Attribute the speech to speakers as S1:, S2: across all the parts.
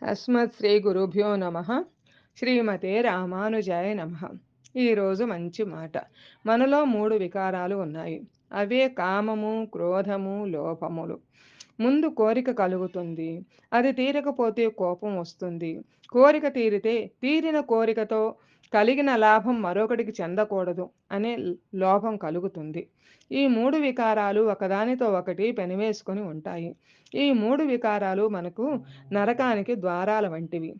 S1: అస్మత్ శ్రీ గురుభ్యో నమ. శ్రీమతే రామానుజాయ నమ. ఈరోజు మంచి మాట. మనలో మూడు వికారాలు ఉన్నాయి. అవే కామము, క్రోధము, లోభములు. ముందు కోరిక కలుగుతుంది. అది తీరకపోతే కోపం వస్తుంది. కోరిక తీరితే తీరిన కోరికతో కలిగిన లాభం మరొకటికి చెందకూడదు అనే లోభం కలుగుతుంది. ఈ మూడు వికారాలు ఒకదానితో ఒకటి పెనవేసుకొని ఉంటాయి. ఈ మూడు వికారాలు మనకు నరకానికి ద్వారాల వంటివి.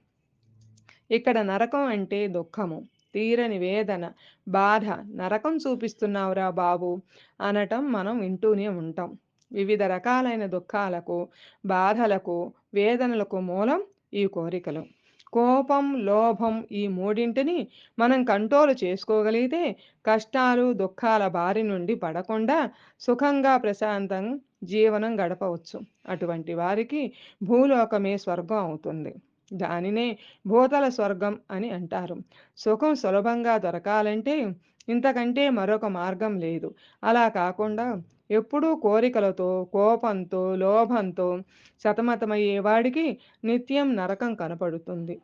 S1: ఇక్కడ నరకం అంటే దుఃఖము, తీరని వేదన, బాధ. నరకం చూపిస్తున్నావురా బాబు అనటం మనం వింటూనే ఉంటాం. వివిధ రకాలైన దుఃఖాలకు, బాధలకు, వేదనలకు మూలం ఈ కోరికలు. కోపం, లోభం ఈ మూడింటిని మనం కంట్రోల్ చేసుకోగలిగితే కష్టాలు, దుఃఖాల బారి నుండి పడకుండా సుఖంగా, ప్రశాంతంగా జీవనం గడపవచ్చు. అటువంటి వారికి భూలోకమే స్వర్గం అవుతుంది. దానినే భూతల స్వర్గం అని అంటారు. సుఖం సులభంగా దొరకాలంటే ఇంతకంటే మరొక మార్గం లేదు. అలా కాకుండా ఎప్పుడూ కోరికలతో, కోపంతో, లోభంతో సతమతమయ్యేవాడికి నిత్యం నరకం కనపడుతుంది.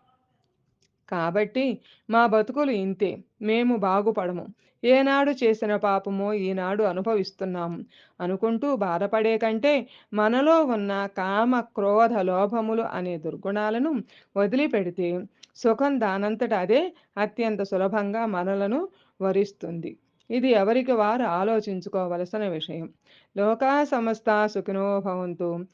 S1: కాబట్టి మా బతుకులు ఇంతే, మేము బాగుపడము, ఏనాడు చేసిన పాపమో ఈనాడు అనుభవిస్తున్నాము అనుకుంటూ బాధపడే కంటే మనలో ఉన్న కామ, క్రోధ, లోభములు అనే దుర్గుణాలను వదిలిపెడితే సుఖం దానంతట అదే అత్యంత సులభంగా మనలను వరిస్తుంది. ఇది ఎవరికి వారు ఆలోచించుకోవలసిన విషయం. లోకా సమస్త సుఖినో భవంతు.